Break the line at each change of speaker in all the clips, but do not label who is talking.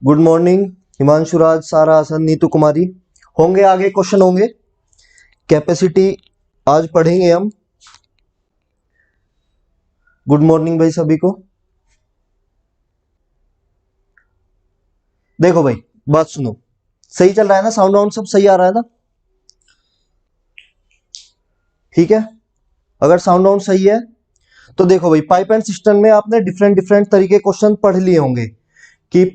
Good morning Himanshu राज, सारा, आसन, नीतू कुमारी। होंगे आगे क्वेश्चन होंगे। कैपेसिटी आज पढ़ेंगे हम। गुड मॉर्निंग भाई सभी को। देखो भाई, बात सुनो। सही चल रहा है ना? साउंड वाउंड सब सही आ रहा है ना? ठीक है। अगर साउंड वाउंड सही है तो देखो भाई, पाइप एंड सिस्टम में आपने डिफरेंट डिफरेंट तरीके क्वेश्चन पढ़ लिए होंगे कि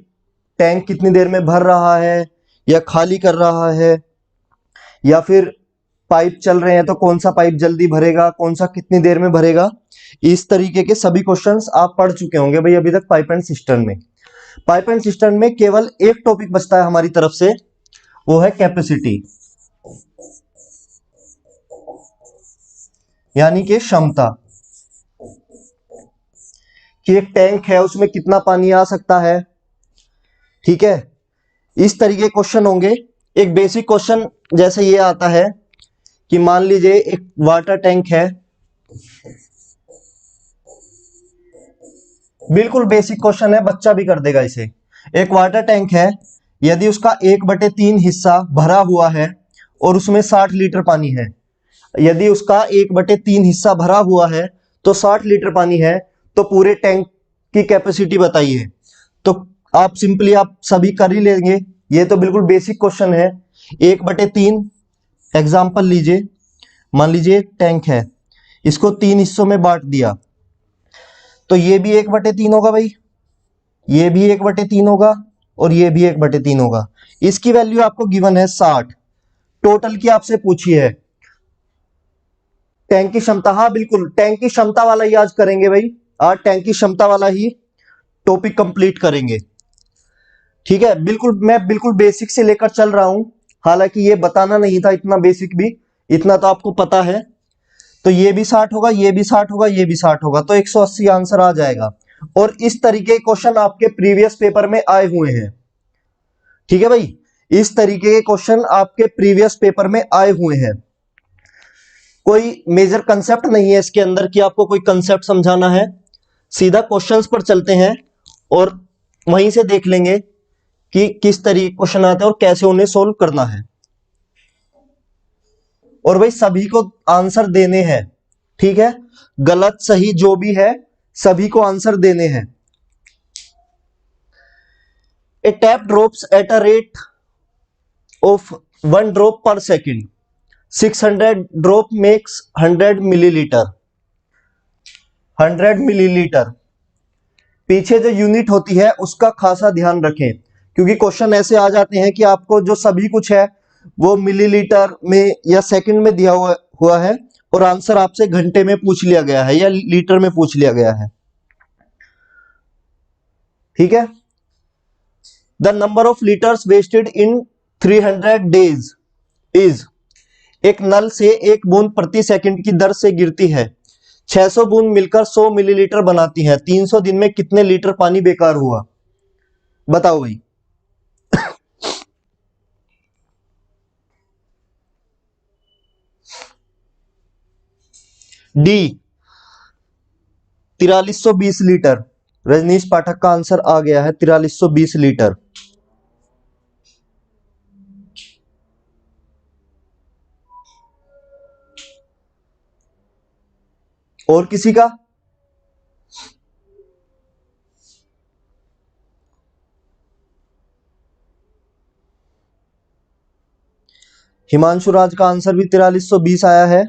टैंक कितनी देर में भर रहा है या खाली कर रहा है, या फिर पाइप चल रहे हैं तो कौन सा पाइप जल्दी भरेगा, कौन सा कितनी देर में भरेगा। इस तरीके के सभी क्वेश्चंस आप पढ़ चुके होंगे भाई अभी तक पाइप एंड सिस्टम में। पाइप एंड सिस्टम में केवल एक टॉपिक बचता है हमारी तरफ से, वो है कैपेसिटी, यानी कि क्षमता, कि एक टैंक है उसमें कितना पानी आ सकता है। ठीक है, इस तरीके क्वेश्चन होंगे। एक बेसिक क्वेश्चन जैसे ये आता है कि मान लीजिए एक वाटर टैंक है, बिल्कुल बेसिक क्वेश्चन है, बच्चा भी कर देगा इसे। एक वाटर टैंक है, यदि उसका 1/3 हिस्सा भरा हुआ है और उसमें 60 लीटर पानी है, यदि उसका 1/3 हिस्सा भरा हुआ है तो 60 लीटर पानी है, तो पूरे टैंक की कैपेसिटी बताइए। तो आप सिंपली आप सभी कर ही लेंगे, ये तो बिल्कुल बेसिक क्वेश्चन है। 1/3 एग्जाम्पल लीजिए, मान लीजिए टैंक है, इसको 3 हिस्सों में बांट दिया, तो ये भी 1/3 होगा भाई, ये भी 1/3 होगा और ये भी 1/3 होगा। इसकी वैल्यू आपको गिवन है 60। टोटल की आपसे पूछी है टैंक की क्षमता। हाँ बिल्कुल, टैंक की क्षमता वाला ही आज करेंगे भाई, आज टैंक की क्षमता वाला ही टॉपिक कंप्लीट करेंगे। ठीक है, बिल्कुल मैं बिल्कुल बेसिक से लेकर चल रहा हूं, हालांकि ये बताना नहीं था इतना बेसिक भी, इतना तो आपको पता है। तो ये भी 60 होगा, ये भी 60 होगा, ये भी 60 होगा, तो 180 आंसर आ जाएगा। और इस तरीके के क्वेश्चन आपके प्रीवियस पेपर में आए हुए हैं। ठीक है भाई, इस तरीके के क्वेश्चन आपके प्रीवियस पेपर में आए हुए हैं। कोई मेजर कंसेप्ट नहीं है इसके अंदर कि आपको कोई कंसेप्ट समझाना है, सीधा क्वेश्चंस पर चलते हैं और वहीं से देख लेंगे कि किस तरीके क्वेश्चन आते हैं और कैसे उन्हें सोल्व करना है। और भाई सभी को आंसर देने हैं, ठीक है, गलत सही जो भी है सभी को आंसर देने हैं। A tap drops at a rate of 1 drop per second, 600 drop makes 100 millilitre. 100 millilitre, पीछे जो यूनिट होती है उसका खासा ध्यान रखें, क्योंकि क्वेश्चन ऐसे आ जाते हैं कि आपको जो सभी कुछ है वो मिलीलीटर में या सेकंड में दिया हुआ है और आंसर आपसे घंटे में पूछ लिया गया है या लीटर में पूछ लिया गया है। ठीक है, the number of litres wasted in 300 days is, एक नल से एक बूंद प्रति सेकंड की दर से गिरती है, 600 बूंद मिलकर 100 मिलीलीटर बनाती हैं, 300 दिन में कितने लीटर पानी बेकार हुआ? बताओ भाई। D 4320 litre. रजनीश पाठक का आंसर आ गया है 4320 लीटर। और किसी का? हिमांशु राज का आंसर भी 4320 आया है।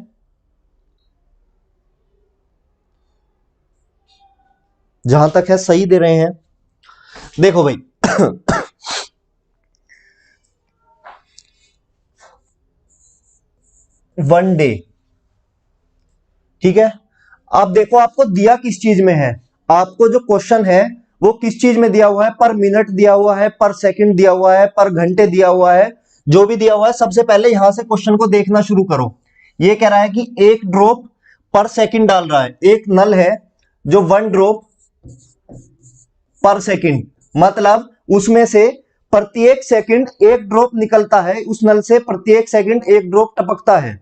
जहां तक है सही दे रहे हैं। देखो भाई वन डे, ठीक है, आप देखो आपको दिया किस चीज में है, आपको जो क्वेश्चन है वो किस चीज में दिया हुआ है, पर मिनट दिया हुआ है, पर सेकंड दिया हुआ है, पर घंटे दिया हुआ है, जो भी दिया हुआ है सबसे पहले यहां से क्वेश्चन को देखना शुरू करो। ये कह रहा है कि 1 ड्रॉप पर सेकंड डाल रहा है, एक नल है जो 1 ड्रॉप पर सेकंड, मतलब उसमें से प्रत्येक सेकंड 1 ड्रॉप निकलता है, उस नल से प्रत्येक सेकंड 1 ड्रॉप टपकता है।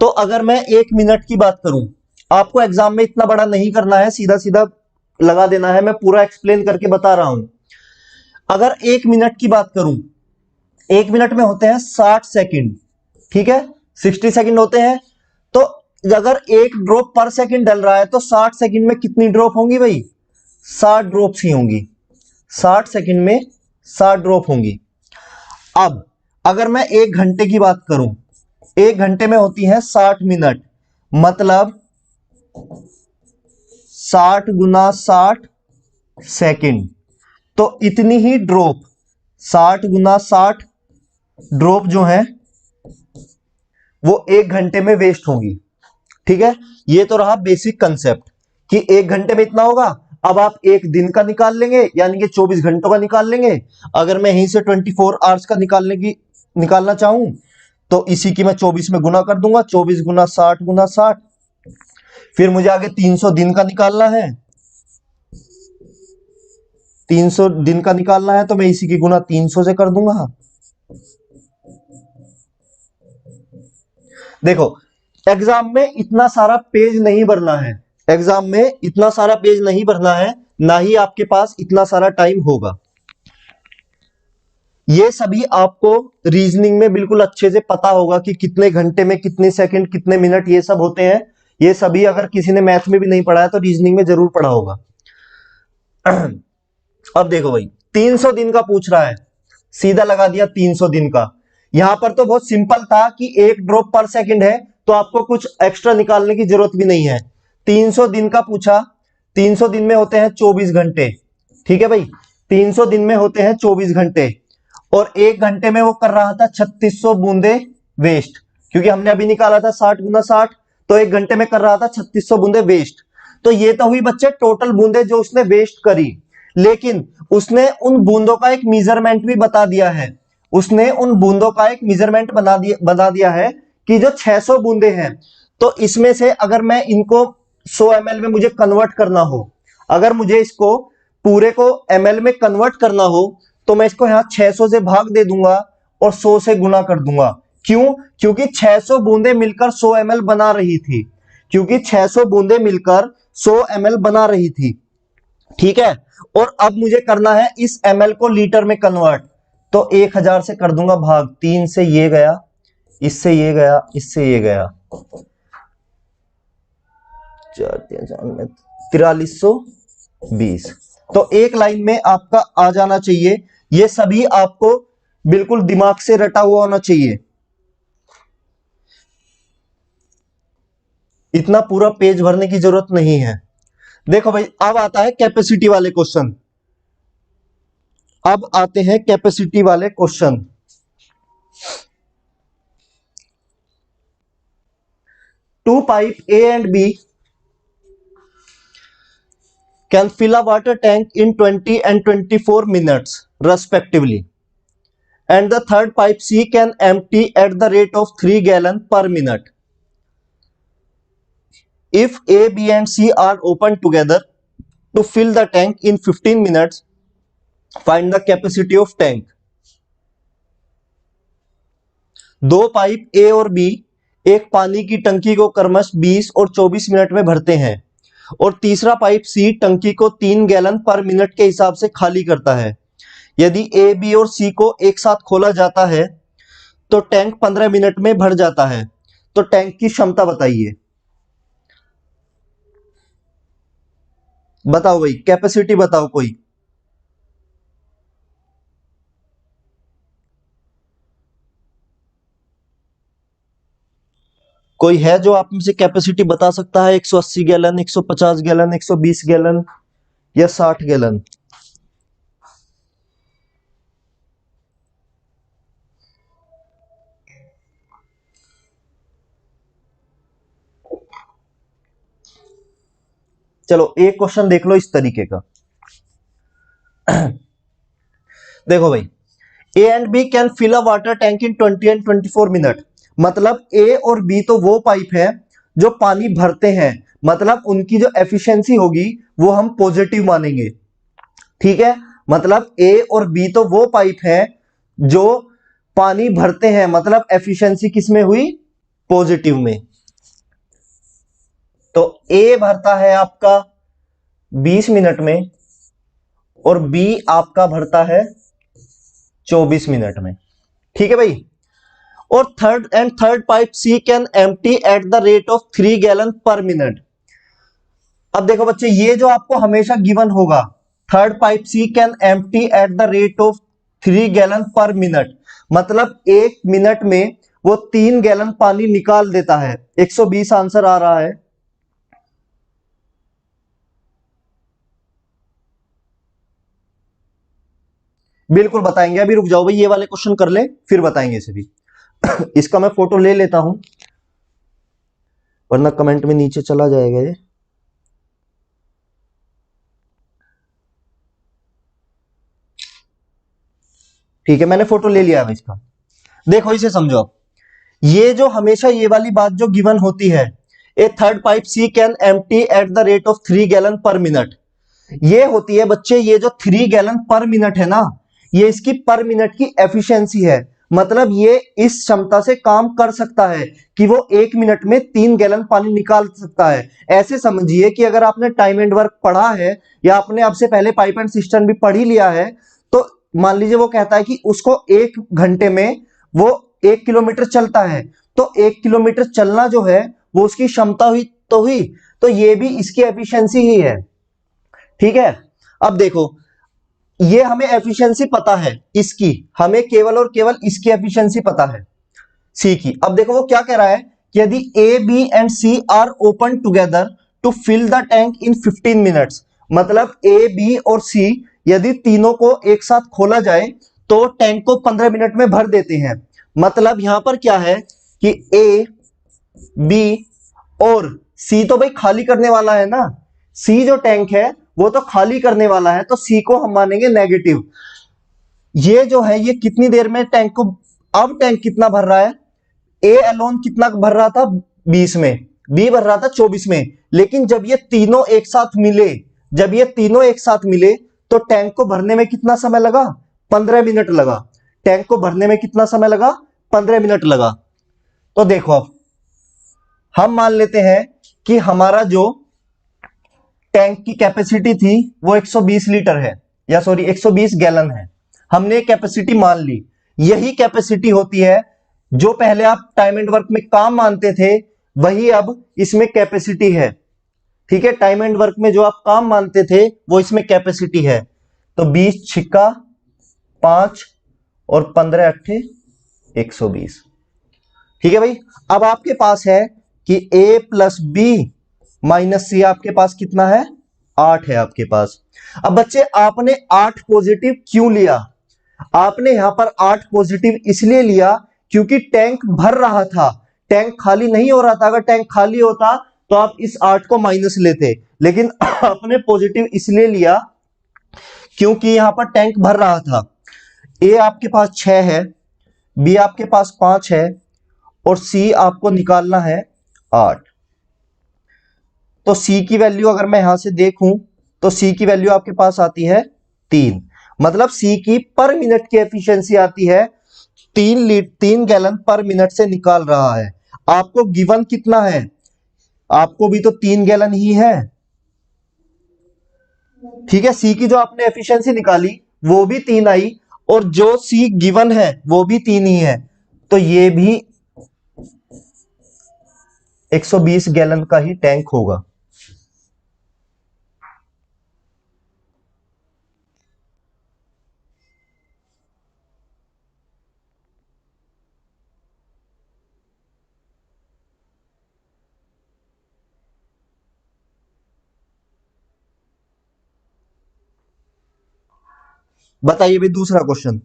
तो अगर मैं 1 मिनट की बात करूं, आपको एग्जाम में इतना बड़ा नहीं करना है, सीधा सीधा लगा देना है, मैं पूरा एक्सप्लेन करके बता रहा हूं। अगर 1 मिनट की बात करूं, 1 मिनट में होते हैं 60 सेकंड, ठीक है, 60 सेकंड होते हैं। तो अगर 1 ड्रॉप पर सेकंड डल रहा है तो 60 सेकंड में कितनी ड्रॉप होंगी भाई? 60 ड्रॉप्स ही होंगी। 60 सेकंड में 60 ड्रॉप होंगी। अब अगर मैं 1 घंटे की बात करूं, 1 घंटे में होती है 60 मिनट, मतलब 60 × 60 सेकंड। तो इतनी ही ड्रॉप, 60 × 60 ड्रॉप जो है वो 1 घंटे में वेस्ट होंगी। ठीक है, ये तो रहा बेसिक कंसेप्ट कि 1 घंटे में इतना होगा। अब आप एक दिन का निकाल लेंगे, यानी कि 24 घंटों का निकाल लेंगे। अगर मैं यहीं से 24 आवर्स का निकालना चाहूं तो इसी की मैं 24 में गुना कर दूंगा, 24 × 60 × 60। फिर मुझे आगे 300 दिन का निकालना है, 300 दिन का निकालना है तो मैं इसी की गुना 300 से कर दूंगा। देखो, एग्जाम में इतना सारा पेज नहीं भरना है, एग्जाम में इतना सारा पेज नहीं भरना है, ना ही आपके पास इतना सारा टाइम होगा। ये सभी आपको रीजनिंग में बिल्कुल अच्छे से पता होगा कि कितने घंटे में कितने सेकंड कितने मिनट ये सब होते हैं। ये सभी अगर किसी ने मैथ में भी नहीं पढ़ा है तो रीजनिंग में जरूर पढ़ा होगा। अब देखो भाई, 300 दिन का पूछ रहा है, सीधा लगा दिया 300 दिन का। यहां पर तो बहुत सिंपल था कि 1 ड्रॉप पर सेकंड है तो आपको कुछ एक्स्ट्रा निकालने की जरूरत भी नहीं है। 300 दिन का पूछा, 300 दिन में होते हैं 24 घंटे, ठीक है भाई, 300 दिन में होते हैं 24 घंटे, और 1 घंटे में वो कर रहा था 3600 बूंदे वेस्ट, क्योंकि हमने अभी निकाला था 60 × 60, तो 1 घंटे में कर रहा था 3600 बूंदे वेस्ट। तो ये तो हुई बच्चे टोटल बूंदे जो उसने वेस्ट करी, लेकिन उसने उन बूंदों का एक मेजरमेंट भी बता दिया है। उसने उन बूंदों का एक मेजरमेंट बता दिया है कि जो 600 बूंदे हैं, तो इसमें से अगर मैं इनको 100 ml में मुझे कन्वर्ट करना हो, अगर मुझे इसको पूरे को ml में कन्वर्ट करना हो तो मैं इसको यहां 600 से भाग दे दूंगा और 100 से गुना कर दूंगा। क्यों? क्योंकि 600 बूंदे मिलकर 100 ml बना रही थी, क्योंकि 600 बूंदे मिलकर 100 ml बना रही थी, ठीक है। और अब मुझे करना है इस ml को लीटर में कन्वर्ट, तो 1000 से कर दूंगा भाग, 3 से ये गया, इससे ये गया, इससे ये गया, 4320। तो एक लाइन में आपका आ जाना चाहिए। ये सभी आपको बिल्कुल दिमाग से रटा हुआ होना चाहिए, इतना पूरा पेज भरने की जरूरत नहीं है। देखो भाई, अब आता है कैपेसिटी वाले क्वेश्चन। अब आते हैं कैपेसिटी वाले question. Two pipe A and B can fill a water tank in 20 and 24 minutes respectively, and the third pipe C can empty at the rate of 3 gallons per minute. If A, B and C are opened together to fill the tank in 15 minutes, find the capacity of tank. दो pipe A और B एक पानी की टंकी को क्रमश 20 और 24 minute में भरते हैं, और तीसरा पाइप C टंकी को 3 गैलन पर मिनट के हिसाब से खाली करता है। यदि A, B और C को एक साथ खोला जाता है तो टैंक 15 मिनट में भर जाता है। तो टैंक की क्षमता बताइए। बताओ भाई, कैपेसिटी बताओ कोई। कोई है जो आप में से कैपेसिटी बता सकता है? 180 गैलन, 150 गैलन, 120 गैलन या 60 गैलन? चलो एक क्वेश्चन देख लो इस तरीके का। देखो भाई, A and B can fill a water tank in 20 and 24 minute. मतलब A और B तो वो पाइप है जो पानी भरते हैं, मतलब उनकी जो एफिशिएंसी होगी वो हम पॉजिटिव मानेंगे, ठीक है। मतलब A और B तो वो पाइप है जो पानी भरते हैं, मतलब एफिशिएंसी किस में हुई? पॉजिटिव में। तो A भरता है आपका 20 मिनट में और बी आपका भरता है 24 मिनट में। ठीक है भाई। और third pipe C can empty at the rate of 3 gallon per minute. अब देखो बच्चे, ये जो आपको हमेशा गिवन होगा, third pipe C can empty at the rate of 3 gallon per minute, मतलब 1 मिनट में वो 3 गैलन पानी निकाल देता है। 120 आंसर आ रहा है। बिल्कुल बताएंगे, अभी रुक जाओ भाई, ये वाले क्वेश्चन कर ले फिर बताएंगे इसे भी। इसका मैं फोटो ले लेता हूं, वरना कमेंट में नीचे चला जाएगा ये। ठीक है, मैंने फोटो ले लिया है इसका। देखो इसे समझो आप। ये जो हमेशा ये वाली बात जो गिवन होती है, a third pipe C can empty at the rate of 3 gallon per minute, ये होती है बच्चे, ये जो 3 गैलन पर मिनट है ना, ये इसकी पर मिनट की एफिशिएंसी है। मतलब ये इस क्षमता से काम कर सकता है कि वो 1 मिनट में 3 गैलन पानी निकाल सकता है। ऐसे समझिए कि अगर आपने टाइम एंड वर्क पढ़ा है, या आपने आपसे पहले पाइप एंड सिस्टम भी पढ़ ही लिया है, तो मान लीजिए वो कहता है कि उसको 1 घंटे में वो 1 किलोमीटर चलता है, तो 1 किलोमीटर चलना जो है वो उसकी क्षमता हुई, तो ये भी इसकी एफिशिएंसी ही है। ठीक है। अब देखो, ये हमें एफिशिएंसी पता है इसकी, हमें केवल और केवल इसकी एफिशिएंसी पता है सी की। अब देखो वो क्या कह रहा है कि यदि A B and C are open together to fill the tank in 15 minutes, मतलब ए बी और सी यदि तीनों को एक साथ खोला जाए तो टैंक को 15 मिनट में भर देते हैं। मतलब यहां पर क्या है कि ए बी और सी तो भाई खाली करने वाला है ना, सी जो टैंक है वो तो खाली करने वाला है, तो सी को हम मानेंगे नेगेटिव। ये जो है ये कितनी देर में टैंक को, अब टैंक कितना भर रहा है, ए अलोन कितना भर रहा था 20 में, बी भर रहा था 24 में, लेकिन जब ये तीनों एक साथ मिले, जब ये तीनों एक साथ मिले तो टैंक को भरने में कितना समय लगा, 15 मिनट लगा। टैंक को भरने में कितना समय लगा, 15 मिनट लगा। तो देखो अब हम मान लेते हैं कि हमारा जो टैंक की कैपेसिटी थी वो 120 लीटर है, या सॉरी 120 गैलन है, हमने कैपेसिटी मान ली। यही कैपेसिटी होती है जो पहले आप टाइम एंड वर्क में काम मानते थे, वही अब इसमें कैपेसिटी है। ठीक है, टाइम एंड वर्क में जो आप काम मानते थे वो इसमें कैपेसिटी है। तो 20 छिक्का 5 और 15 अट्ठे 120। ठीक है भाई। अब आपके पास है कि a प्लस बी माइनस सी, आपके पास कितना है, 8 है आपके पास। अब बच्चे आपने 8 पॉजिटिव क्यों लिया, आपने यहां पर 8 पॉजिटिव इसलिए लिया क्योंकि टैंक भर रहा था, टैंक खाली नहीं हो रहा था। अगर टैंक खाली होता तो आप इस 8 को माइनस लेते, लेकिन आपने पॉजिटिव इसलिए लिया क्योंकि यहां पर टैंक भर रहा था। ए आपके पास 6 है, बी आपके पास 5 है, और सी आपको निकालना है 8। तो सी की वैल्यू अगर मैं यहां से देखूं तो सी की वैल्यू आपके पास आती है 3, मतलब सी की पर मिनट की एफिशिएंसी आती है 3 गैलन पर मिनट से निकाल रहा है। आपको गिवन कितना है, आपको भी तो 3 गैलन ही है। ठीक है, सी की जो आपने एफिशिएंसी निकाली वो भी 3 आई, और जो सी गिवन है वो भी 3 ही है, तो ये भी 120 गैलन का ही टैंक होगा। बताइए भाई दूसरा क्वेश्चन।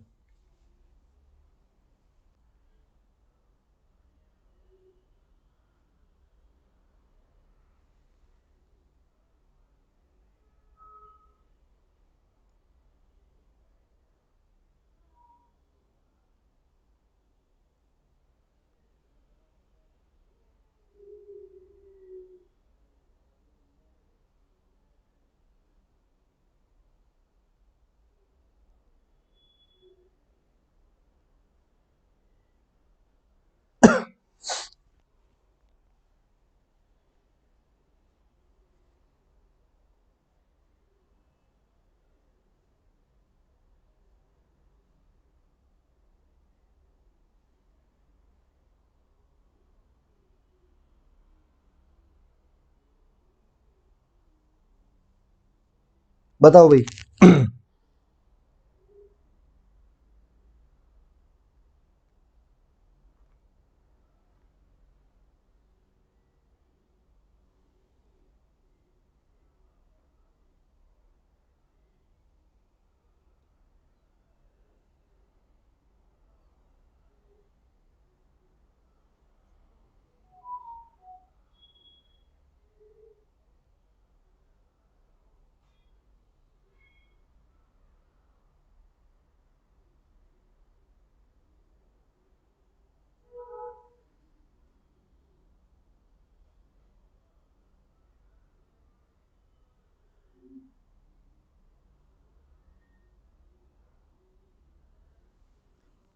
बताओ भाई।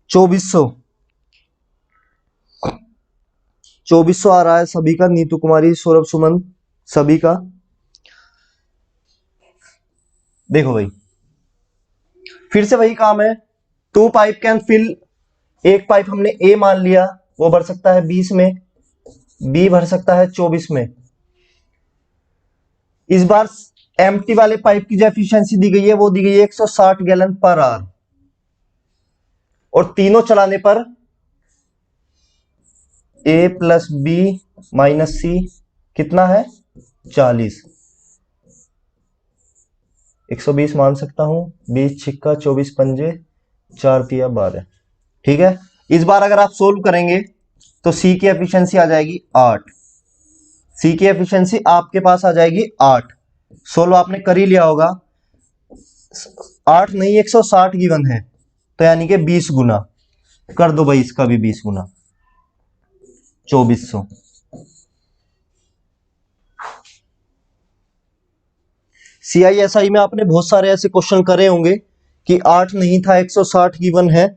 2400, 2400 आ रहा है सभी का, नीतू कुमारी, सौरभ, सुमन, सभी का। देखो भाई, फिर से वही काम है। टू पाइप कैन फिल, एक पाइप हमने ए मान लिया, वो भर सकता है 20 में, बी भर सकता है 24 में। इस बार एम्प्टी वाले पाइप की जो एफिशिएंसी दी गई है वो दी गई है 160 गैलन पर आवर, और तीनों चलाने पर ए प्लस बी माइनस सी कितना है 40, 120 मान सकता हूं, 20 छिक्का 24 पंजे 4 तिया 12। ठीक है, इस बार अगर आप सोल्व करेंगे तो सी की एफिशिएंसी आ जाएगी 8, सी की एफिशिएंसी आपके पास आ जाएगी 8। सोल्व आपने कर ही लिया होगा, 8 नहीं 160 गिवन है, तो यानी कि 20 गुना कर दो भाई, इसका भी 20 गुना 2400। CISI में आपने बहुत सारे ऐसे क्वेश्चन करे होंगे कि 8 नहीं था 160 गिवन है।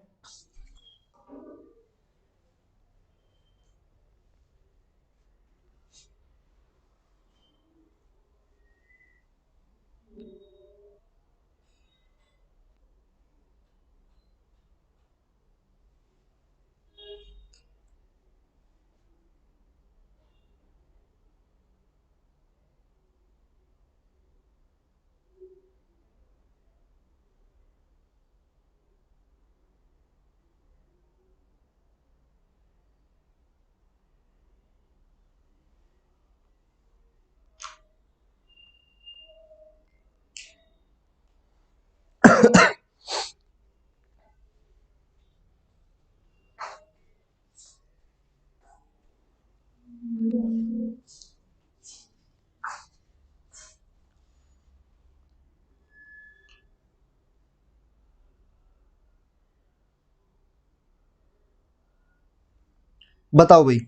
बताओ भाई।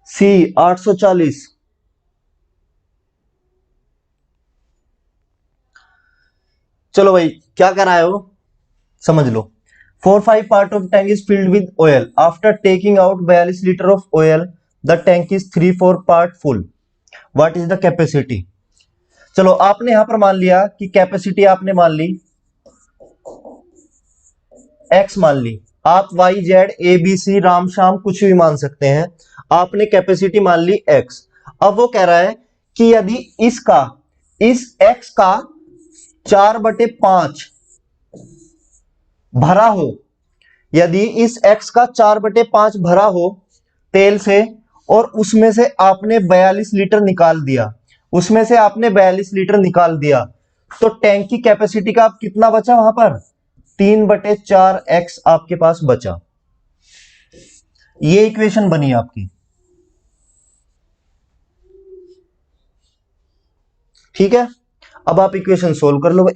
सी 840, चलो भाई क्या कराए हो समझ लो। 4-5 part of tank is filled with oil. After taking out 42 liter of oil, the tank is 3-4 part full. What is the capacity? चलो आपने यहां पर मान लिया कि कैपेसिटी आपने मान ली एक्स, मान ली आप Y Z A B C Ram Shyam कुछ भी मान सकते हैं, आपने कैपेसिटी मान ली एक्स। अब वो कह रहा है कि यदि इसका, इस एक्स का 4/5 भरा हो, यदि इस एक्स का 4/5 भरा हो तेल से, और उसमें से आपने 42 लीटर निकाल दिया, उसमें से आपने 42 लीटर निकाल दिया, तो टैंक की कैपेसिटी का आप कितना बचा वहां पर 3/4 एक्स आपके पास बचा। ये इक्वेशन बनी आपकी। ठीक है, अब आप इक्वेशन सोल्व कर लो भाई।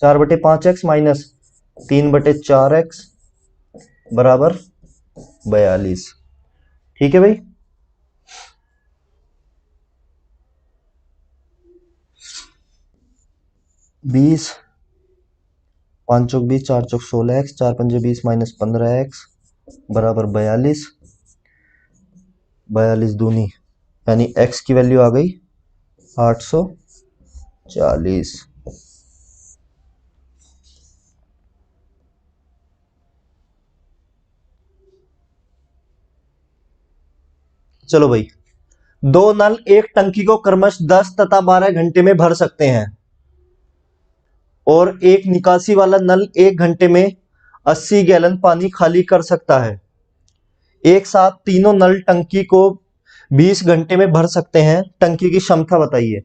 4/5 माइनस 3/4 बराबर 42। ठीक है भाई, 20, 5 चौक 20, 4 चौक 16 4 पंजे 20 माइनस 15 बराबर 42, 42 दूनी यानी x की वैल्यू आ गई 840। चलो भाई, दो नल एक टंकी को क्रमश 10 तथा 12 घंटे में भर सकते हैं और एक निकासी वाला नल 1 घंटे में 80 गैलन पानी खाली कर सकता है। एक साथ तीनों नल टंकी को 20 घंटे में भर सकते हैं। टंकी की क्षमता बताइए।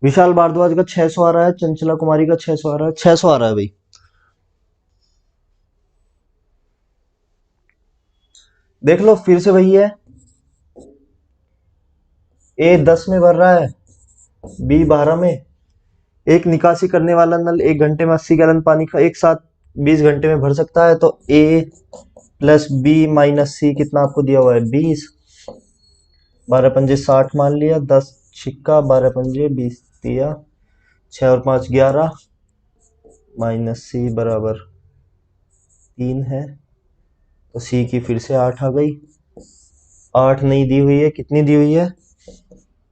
विशाल भारद्वाज का 600 आ रहा है, चंचला कुमारी का 600 आ रहा है, 600 आ रहा है भाई। देख लो फिर से वही है, ए 10 में भर रहा है, बी 12 में। एक निकासी करने वाला नल 1 घंटे में 80 गैलन पानी का एक साथ 20 घंटे में भर सकता है। तो ए प्लस बी माइनस सी कितना आपको दिया हुआ है 20, 12 पंजे 60 मान लिया, 10 छिक्का 12 पंजे 20 दिया, 6 और 5 11, माइनस सी बराबर 3 है। तो सी की फिर से 8 आ गई। 8 नहीं दी हुई है, कितनी दी हुई है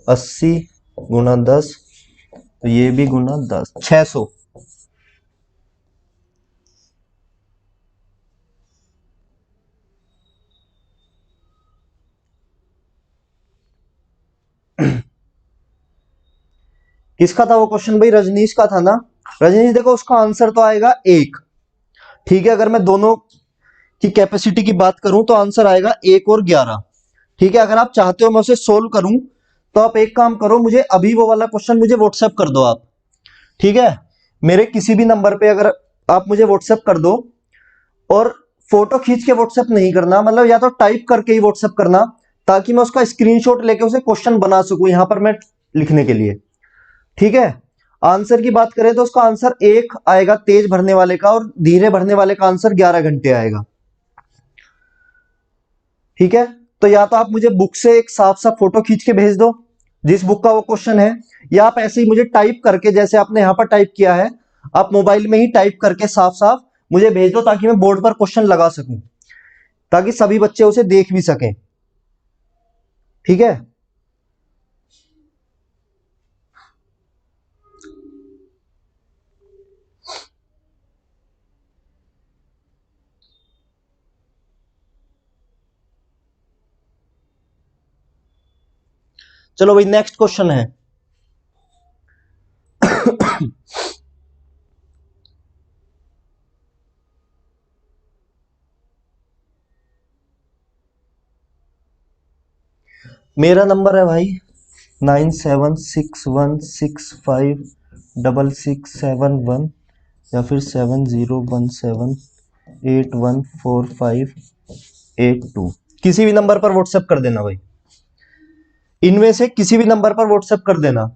80 गुना 10, तो ये भी गुना 10, 600। किसका था वो क्वेश्चन भाई? रजनीश का था ना। रजनीश देखो उसका आंसर तो आएगा 1, ठीक है। अगर मैं दोनों की कैपेसिटी की बात करूं तो आंसर आएगा 1 और 11, ठीक है। अगर आप चाहते हो मैं उसे सोल्व करूं तो आप एक काम करो, मुझे अभी वो वाला क्वेश्चन मुझे व्हाट्सएप कर दो आप, ठीक है। मेरे किसी भी नंबर पे अगर आप मुझे व्हाट्सएप कर दो, और फोटो खींच के व्हाट्सएप नहीं करना, मतलब या तो टाइप करके ही व्हाट्सएप करना, ताकि मैं उसका स्क्रीनशॉट लेके उसे क्वेश्चन बना सकूं यहां पर मैं लिखने के लिए, ठीक है। आंसर की बात करें तो उसका आंसर 1 आएगा तेज भरने वाले का, और धीरे भरने वाले का आंसर 11 घंटे आएगा, ठीक है। तो या तो आप मुझे बुक से एक साफ साफ फोटो खींच के भेज दो जिस बुक का वो क्वेश्चन है, या आप ऐसे ही मुझे टाइप करके, जैसे आपने यहां पर टाइप किया है, आप मोबाइल में ही टाइप करके साफ साफ मुझे भेज दो, ताकि मैं बोर्ड पर क्वेश्चन लगा सकूं, ताकि सभी बच्चे उसे देख भी सकें, ठीक है। चलो भाई नेक्स्ट क्वेश्चन है। मेरा नंबर है भाई 9761656671, या फिर 7017814582। किसी भी नंबर पर व्हाट्सएप कर देना भाई, इनमें से किसी भी नंबर पर व्हाट्सएप कर देना,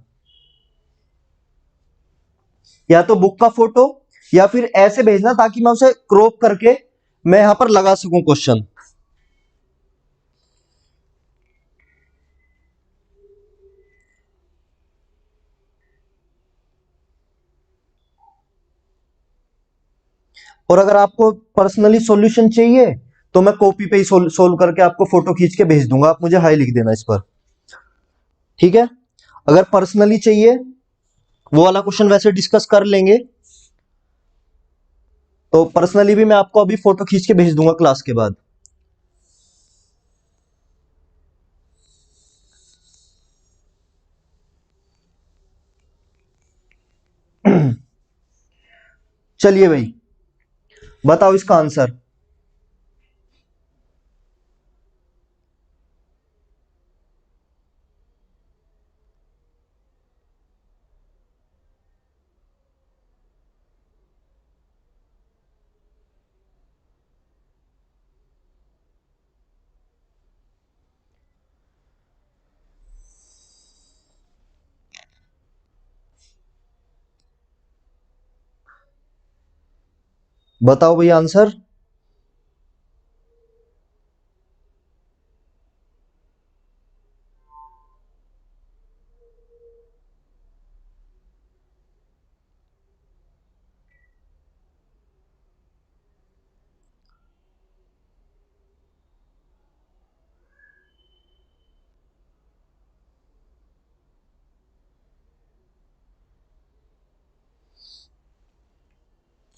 या तो बुक का फोटो, या फिर ऐसे भेजना ताकि मैं उसे क्रॉप करके मैं यहां पर लगा सकूं क्वेश्चन। और अगर आपको पर्सनली सॉल्यूशन चाहिए तो मैं कॉपी पे ही सोल्व करके आपको फोटो खींच के भेज दूंगा, आप मुझे हाई लिख देना इस पर, ठीक है। अगर पर्सनली चाहिए वो वाला क्वेश्चन वैसे डिस्कस कर लेंगे। तो पर्सनली भी मैं आपको अभी फोटो खींच के भेज दूंगा क्लास के बाद। चलिए भाई, बताओ इसका आंसर। बताओ भाई आंसर।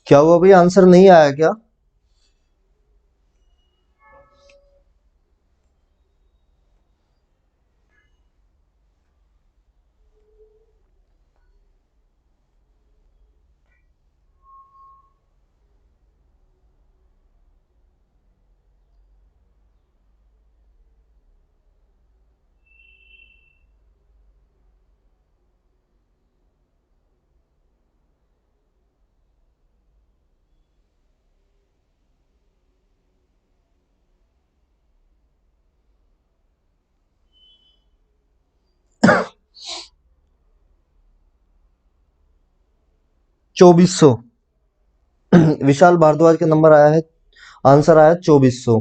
क्या हुआ भाई, आंसर नहीं आया क्या? चौबीस सौ। विशाल भारद्वाज का नंबर आया है, आंसर आया 2400।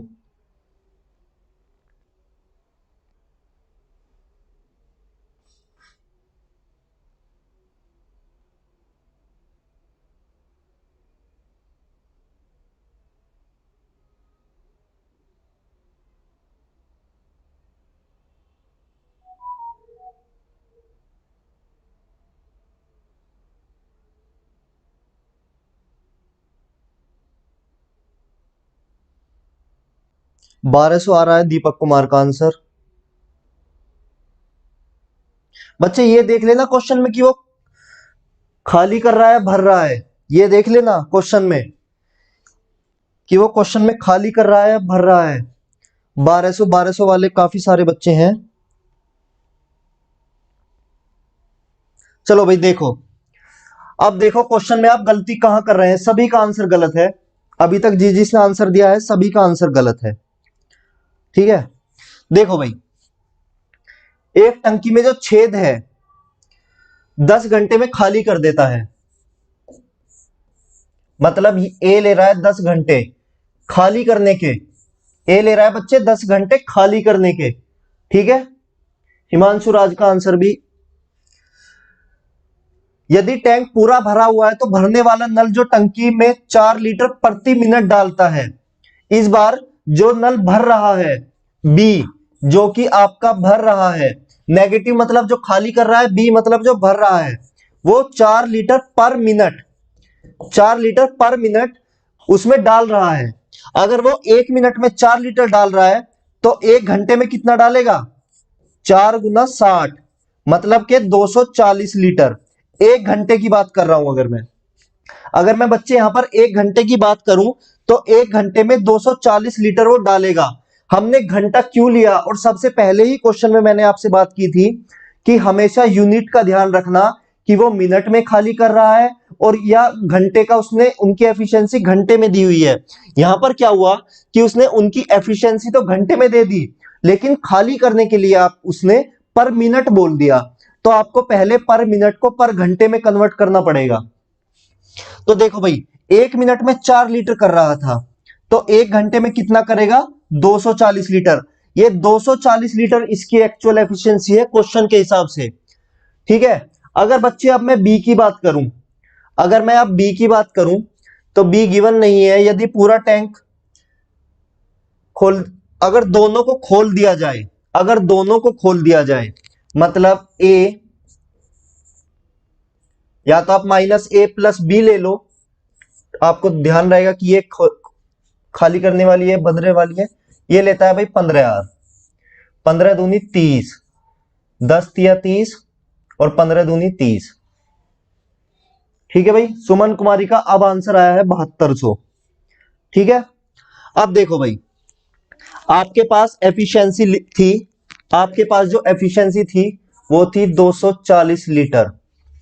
1200 आ रहा है दीपक कुमार का आंसर। बच्चे ये देख लेना क्वेश्चन में कि वो खाली कर रहा है भर रहा है, ये देख लेना क्वेश्चन में कि वो क्वेश्चन में खाली कर रहा है भर रहा है। 1200 वाले काफी सारे बच्चे हैं। चलो भाई देखो, अब देखो क्वेश्चन में आप गलती कहां कर रहे हैं। सभी का आंसर गलत है, अभी तक जिसने आंसर दिया है सभी का आंसर गलत है। ठीक है, देखो भाई, एक टंकी में जो छेद है 10 घंटे में खाली कर देता है। मतलब ए ले रहा है 10 घंटे खाली करने के, ए ले रहा है बच्चे 10 घंटे खाली करने के। ठीक है, हिमांशु राज का आंसर भी। यदि टैंक पूरा भरा हुआ है तो भरने वाला नल जो टंकी में 4 लीटर प्रति मिनट डालता है, इस बार जो नल भर रहा है, बी जो कि आपका भर रहा है, नेगेटिव मतलब जो खाली कर रहा है, बी मतलब जो भर रहा है, वो 4 लीटर पर मिनट, 4 लीटर पर मिनट उसमें डाल रहा है। अगर वो 1 मिनट में 4 लीटर डाल रहा है तो 1 घंटे में कितना डालेगा? 4 × 60 मतलब के 240 लीटर। 1 घंटे की बात कर रहा हूं अगर मैं बच्चे यहां पर 1 घंटे की बात करूं तो 1 घंटे में 240 लीटर वो डालेगा। हमने घंटा क्यों लिया? और सबसे पहले ही क्वेश्चन में मैंने आपसे बात की थी कि हमेशा यूनिट का ध्यान रखना कि वो मिनट में खाली कर रहा है और या घंटे का, उसने उनकी एफिशिएंसी घंटे में दी हुई है। यहां पर क्या हुआ कि उसने उनकी एफिशिएंसी तो घंटे में दे दी, लेकिन खाली करने के लिए आप उसने पर मिनट बोल दिया, तो आपको पहले पर मिनट को पर घंटे में कन्वर्ट करना पड़ेगा। तो देखो भाई, 1 मिनट में 4 लीटर कर रहा था तो 1 घंटे में कितना करेगा? 240 लीटर। ये 240 लीटर इसकी एक्चुअल एफिशिएंसी है क्वेश्चन के हिसाब से। ठीक है, अगर बच्चे अब मैं बी की बात करूं, अगर मैं अब बी की बात करूं तो बी गिवन नहीं है। यदि पूरा टैंक खोल, अगर दोनों को खोल दिया जाए, अगर दोनों को खोल दिया जाए मतलब ए, या तो आप -a + b ले लो, आपको ध्यान रहेगा कि ये खाली करने वाली है, बंधने वाली है। ये लेता है भाई 15 आर, 15 दूनी 30, 10 तिया 30 और 15 दूनी 30। ठीक है भाई, सुमन कुमारी का अब आंसर आया है 7200। ठीक है, अब देखो भाई, आपके पास एफिशिएंसी थी, आपके पास जो एफिशिएंसी थी वो थी 240 लीटर।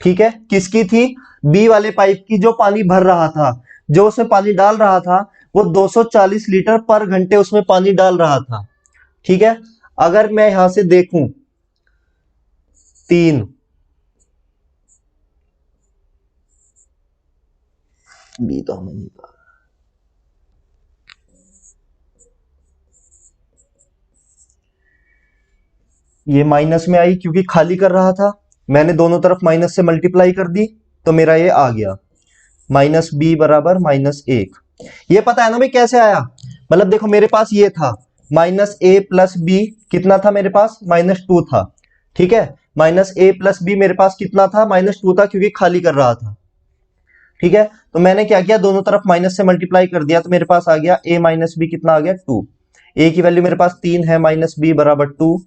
ठीक है, किसकी थी? बी वाले पाइप की, जो पानी भर रहा था, जो उसमें पानी डाल रहा था, वो 240 लीटर पर घंटे उसमें पानी डाल रहा था। ठीक है, अगर मैं यहां से देखूं 3 बी तो हमें नहीं पता। ये माइनस में आई क्योंकि खाली कर रहा था, मैंने दोनों तरफ माइनस से मल्टीप्लाई कर दी तो मेरा ये आ गया माइनस बी बराबर -1। ये पता है ना भाई कैसे आया? मतलब देखो, मेरे पास ये था -a प्लस बी, कितना था मेरे पास? -2 था। ठीक है, -a प्लस बी मेरे पास कितना था? -2 था, क्योंकि खाली कर रहा था। ठीक है, तो मैंने क्या किया, दोनों तरफ माइनस से मल्टीप्लाई कर दिया, तो मेरे पास आ गया a माइनस बी, कितना आ गया? 2। a की वैल्यू मेरे पास 3 है, माइनस बी बराबर 2।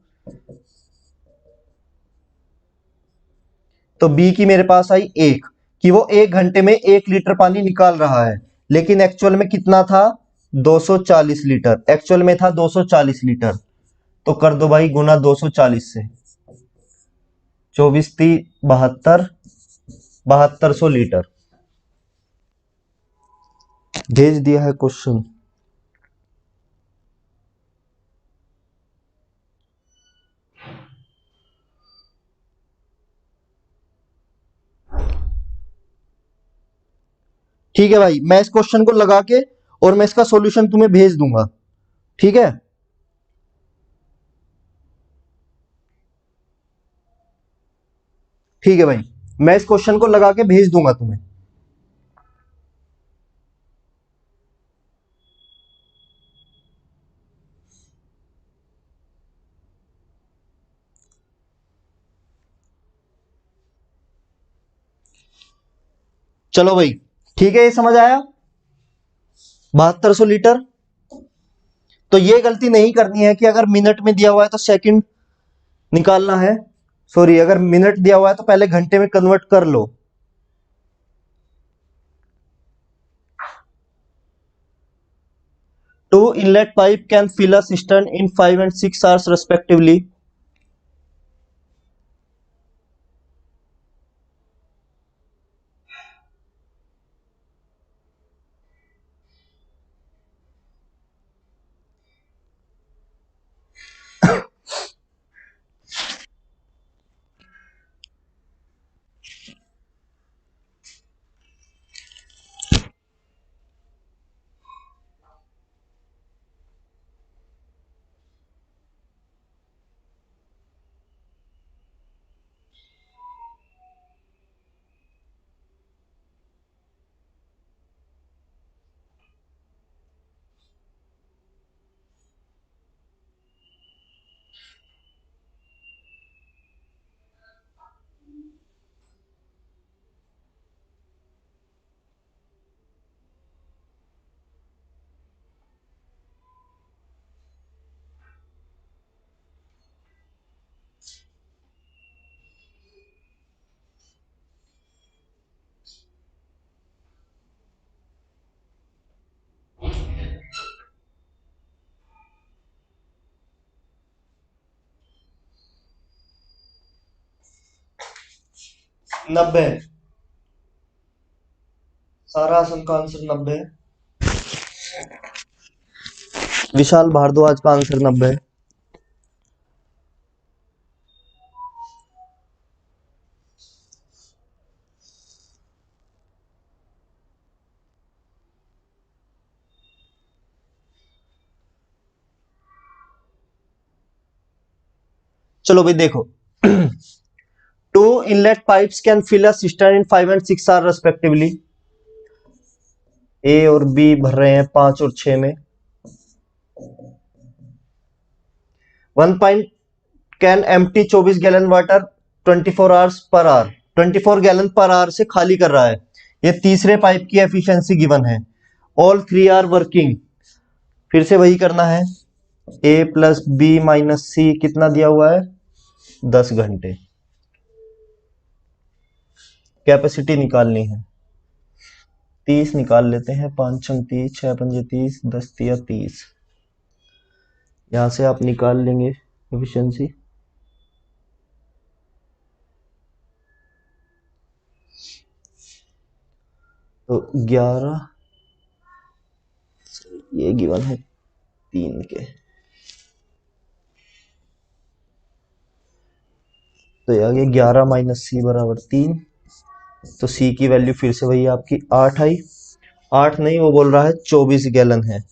तो b की मेरे पास आई 1, कि वो 1 घंटे में 1 लीटर पानी निकाल रहा है, लेकिन एक्चुअल में कितना था? 240 लीटर। एक्चुअल में था 240 लीटर। तो कर दो भाई गुना 240 से, 24×3 = 72, 7200 लीटर। भेज दिया है क्वेश्चन। ठीक है भाई, मैं इस क्वेश्चन को लगा के और मैं इसका सॉल्यूशन तुम्हें भेज दूंगा। ठीक है, ठीक है भाई, मैं इस क्वेश्चन को लगा के भेज दूंगा तुम्हें। चलो भाई, ठीक है, ये समझ आया 7200 लीटर। तो ये गलती नहीं करनी है कि अगर मिनट में दिया हुआ है तो सेकंड निकालना है। सॉरी, अगर मिनट दिया हुआ है तो पहले घंटे में कन्वर्ट कर लो। Two inlet pipe can fill a cistern in 5 and 6 hours respectively. नब्बे। सारा आसन का आंसर 90 है। विशाल भारद्वाज का आंसर 90 है। चलो भाई देखो, two inlet pipes can fill a cistern in 5 and 6 hour respectively. A और बी भर रहे हैं 5 और 6 में। 1 pint can empty 24 gallon water 24 hours per hour. 24 gallon per hour से खाली कर रहा है। ये तीसरे पाइप की एफिशिएंसी गिवन है, ऑल थ्री आर वर्किंग। फिर से वही करना है, ए प्लस बी माइनस सी कितना दिया हुआ है, 10 घंटे। कैपेसिटी निकालनी है, 30 निकाल लेते हैं, 5 छंग 30, 6 पंजे 30, 10 तिया 30। यहां से आप निकाल लेंगे एफिशिएंसी। तो 11, ये गिवन है 3 के, तो ये आ गया 11 माइनस सी बराबर 3। तो सी की वैल्यू फिर से वही आपकी 8 आई। 8 नहीं, वो बोल रहा है 24 गैलन है,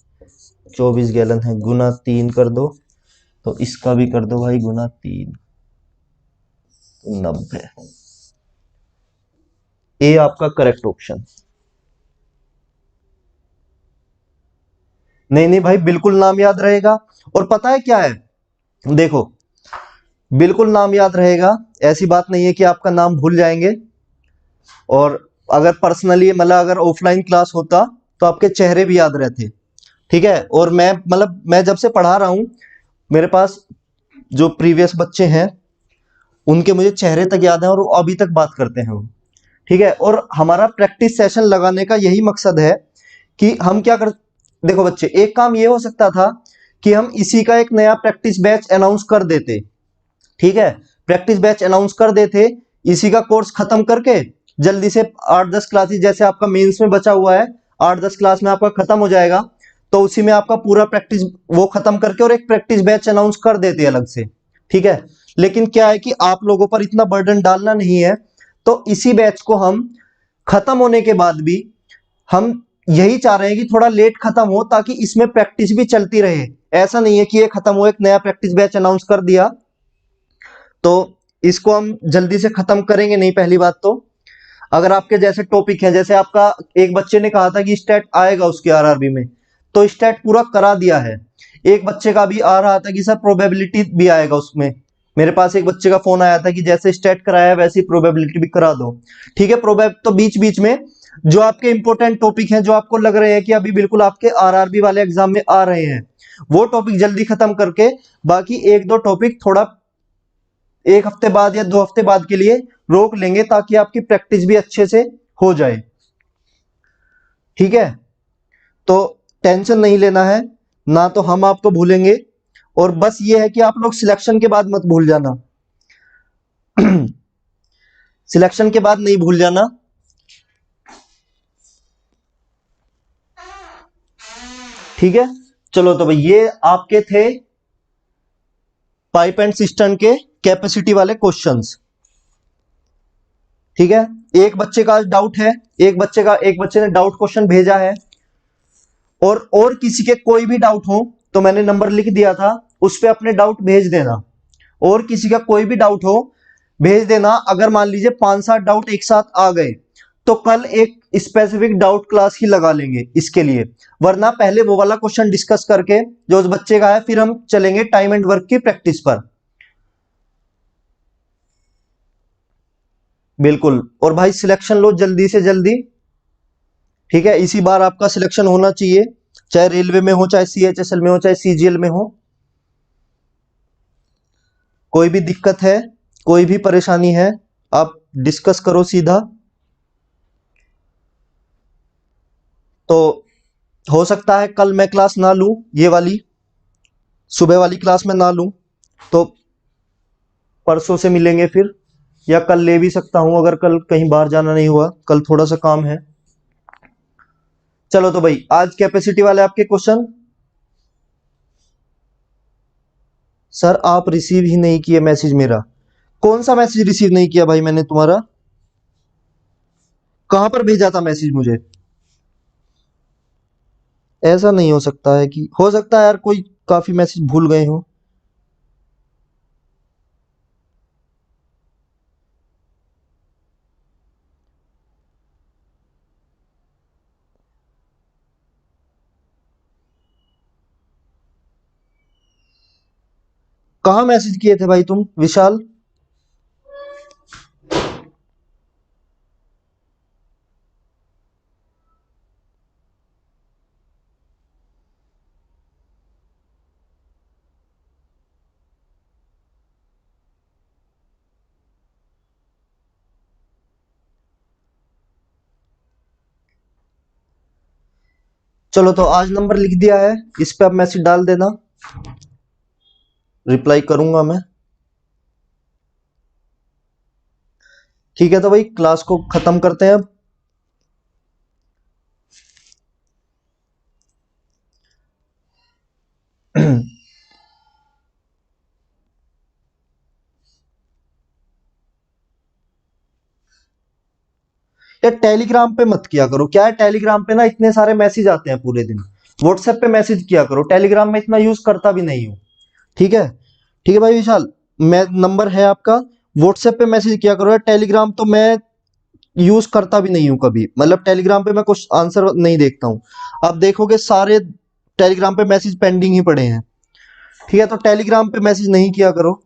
24 गैलन है, गुना 3 कर दो, तो इसका भी कर दो भाई गुना 3, 90। ए आपका करेक्ट ऑप्शन। नहीं नहीं भाई, बिल्कुल नाम याद रहेगा। और पता है क्या है, देखो बिल्कुल नाम याद रहेगा, ऐसी बात नहीं है कि आपका नाम भूल जाएंगे। और अगर पर्सनली मतलब अगर ऑफलाइन क्लास होता तो आपके चेहरे भी याद रहते, ठीक है। और मैं मतलब मैं जब से पढ़ा रहा हूं, मेरे पास जो प्रीवियस बच्चे हैं उनके मुझे चेहरे तक याद है और वो अभी तक बात करते हैं वो, ठीक है। और हमारा प्रैक्टिस सेशन लगाने का यही मकसद है कि हम क्या कर, देखो बच्चे, एक काम ये हो सकता था कि हम इसी का एक नया प्रैक्टिस बैच अनाउंस कर देते, ठीक है। प्रैक्टिस बैच अनाउंस कर देते, इसी का कोर्स खत्म करके जल्दी से 8-10 क्लासेस जैसे आपका मेंस में बचा हुआ है, 8-10 क्लास में आपका खत्म हो जाएगा, तो उसी में आपका पूरा प्रैक्टिस वो खत्म करके और एक प्रैक्टिस बैच अनाउंस कर देते अलग से, ठीक है। लेकिन क्या है कि आप लोगों पर इतना बर्डन डालना नहीं है, तो इसी बैच को हम खत्म होने के बाद भी हम यही चाह रहे हैं कि थोड़ा लेट खत्म हो, ताकि इसमें प्रैक्टिस भी चलती रहे। ऐसा नहीं है कि ये खत्म हो, एक नया प्रैक्टिस बैच अनाउंस कर दिया तो इसको हम जल्दी से खत्म करेंगे नहीं। पहली बात तो अगर आपके जैसे टॉपिक है, जैसे आपका एक बच्चे ने कहा था कि स्टैट आएगा उसके आरआरबी में, तो स्टैट पूरा करा दिया है। एक बच्चे का भी आ रहा था कि सर प्रोबेबिलिटी भी आएगा उसमें, मेरे पास एक बच्चे का फोन आया था कि जैसे स्टैट कराया वैसी प्रोबेबिलिटी भी करा दो, ठीक है। प्रोबेब तो बीच बीच में जो आपके इंपॉर्टेंट टॉपिक हैं, जो आपको लग रहे हैं कि अभी बिल्कुल आपके आरआरबी वाले एग्जाम में आ रहे हैं, वो टॉपिक जल्दी खत्म करके बाकी एक दो टॉपिक थोड़ा एक हफ्ते बाद या 2 हफ्ते बाद के लिए रोक लेंगे, ताकि आपकी प्रैक्टिस भी अच्छे से हो जाए, ठीक है। तो टेंशन नहीं लेना है, ना तो हम आपको भूलेंगे, और बस ये है कि आप लोग सिलेक्शन के बाद मत भूल जाना। सिलेक्शन के बाद नहीं भूल जाना, ठीक है। चलो तो भाई ये आपके थे पाइप एंड सिस्टम के कैपेसिटी वाले क्वेश्चंस, ठीक है। एक बच्चे का डाउट है, एक बच्चे ने डाउट क्वेश्चन भेजा है, और किसी के कोई भी डाउट हो तो मैंने नंबर लिख दिया था, उस पे अपने डाउट भेज देना। और किसी का कोई भी डाउट हो भेज देना। अगर मान लीजिए 5-7 डाउट एक साथ आ गए तो कल एक स्पेसिफिक डाउट क्लास ही लगा लेंगे इसके लिए, वरना पहले वो वाला क्वेश्चन डिस्कस करके जो उस बच्चे का है, फिर हम चलेंगे टाइम एंड वर्क की प्रैक्टिस पर। बिल्कुल। और भाई सिलेक्शन लो जल्दी से जल्दी, ठीक है। इसी बार आपका सिलेक्शन होना चाहिए, चाहे रेलवे में हो, चाहे सीएचएसएल में हो, चाहे सीजीएल में हो। कोई भी दिक्कत है, कोई भी परेशानी है, आप डिस्कस करो सीधा। तो हो सकता है कल मैं क्लास ना लूं, ये वाली सुबह वाली क्लास में ना लूं, तो परसों से मिलेंगे फिर, या कल ले भी सकता हूं अगर कल कहीं बाहर जाना नहीं हुआ, कल थोड़ा सा काम है। चलो तो भाई आज कैपेसिटी वाले आपके क्वेश्चन। सर आप रिसीव ही नहीं किए मैसेज मेरा। कौन सा मैसेज रिसीव नहीं किया भाई मैंने तुम्हारा? कहां पर भेजा था मैसेज मुझे? ऐसा नहीं हो सकता है, कि हो सकता है यार कोई काफी मैसेज भूल गए हो। कहाँ मैसेज किए थे भाई तुम, विशाल? चलो तो आज नंबर लिख दिया है, इस पे अब मैसेज डाल देना, रिप्लाई करूंगा मैं। ठीक है, तो भाई क्लास को खत्म करते हैं अब। यार टेलीग्राम पे मत किया करो, क्या है टेलीग्राम पे ना इतने सारे मैसेज आते हैं पूरे दिन। व्हाट्सएप पे मैसेज किया करो, टेलीग्राम में इतना यूज करता भी नहीं हूँ। ठीक है, ठीक है भाई विशाल, मैं नंबर है आपका, व्हाट्सएप पे मैसेज किया करो। यार टेलीग्राम तो मैं यूज करता भी नहीं हूँ कभी, मतलब टेलीग्राम पे मैं कुछ आंसर नहीं देखता हूँ। आप देखोगे सारे टेलीग्राम पे मैसेज पेंडिंग ही पड़े हैं। ठीक है, तो टेलीग्राम पे मैसेज नहीं किया करो।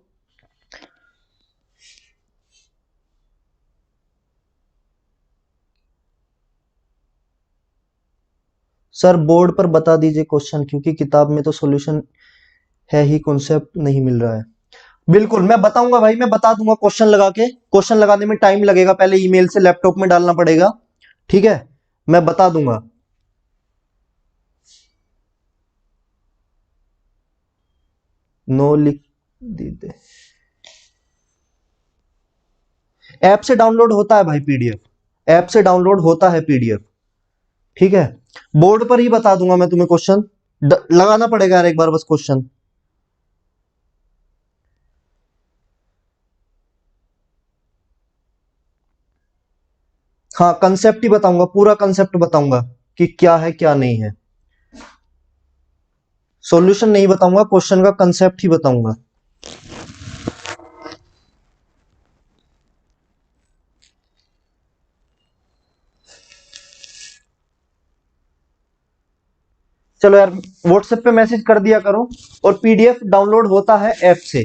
सर बोर्ड पर बता दीजिए क्वेश्चन, क्योंकि किताब में तो सॉल्यूशन है ही, कॉन्सेप्ट नहीं मिल रहा है। बिल्कुल मैं बताऊंगा भाई, मैं बता दूंगा क्वेश्चन लगा के। क्वेश्चन लगाने में टाइम लगेगा, पहले ईमेल से लैपटॉप में डालना पड़ेगा। ठीक है, मैं बता दूंगा। नो लिख दीजिए, ऐप से डाउनलोड होता है भाई पीडीएफ, ऐप से डाउनलोड होता है पीडीएफ। ठीक है, बोर्ड पर ही बता दूंगा मैं तुम्हें क्वेश्चन, लगाना पड़ेगा यार एक बार बस क्वेश्चन। हाँ कंसेप्ट ही बताऊंगा, पूरा कंसेप्ट बताऊंगा कि क्या है क्या नहीं है। सॉल्यूशन नहीं बताऊंगा, क्वेश्चन का कंसेप्ट ही बताऊंगा। चलो यार, व्हाट्सएप पे मैसेज कर दिया करो, और पीडीएफ डाउनलोड होता है ऐप से,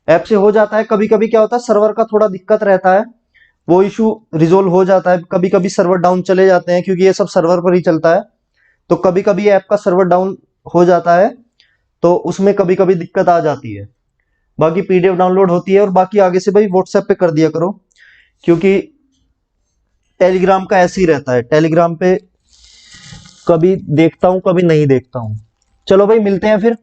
ऐप से हो जाता है। कभी कभी क्या होता है, सर्वर का थोड़ा दिक्कत रहता है, वो इशू रिजोल्व हो जाता है। कभी कभी सर्वर डाउन चले जाते हैं, क्योंकि ये सब सर्वर पर ही चलता है, तो कभी कभी ऐप का सर्वर डाउन हो जाता है, तो उसमें कभी कभी दिक्कत आ जाती है। बाकी पीडीएफ डाउनलोड होती है, और बाकी आगे से भाई व्हाट्सएप पे कर दिया करो, क्योंकि टेलीग्राम का ऐसे ही रहता है, टेलीग्राम पे कभी देखता हूं कभी नहीं देखता हूं। चलो भाई मिलते हैं फिर।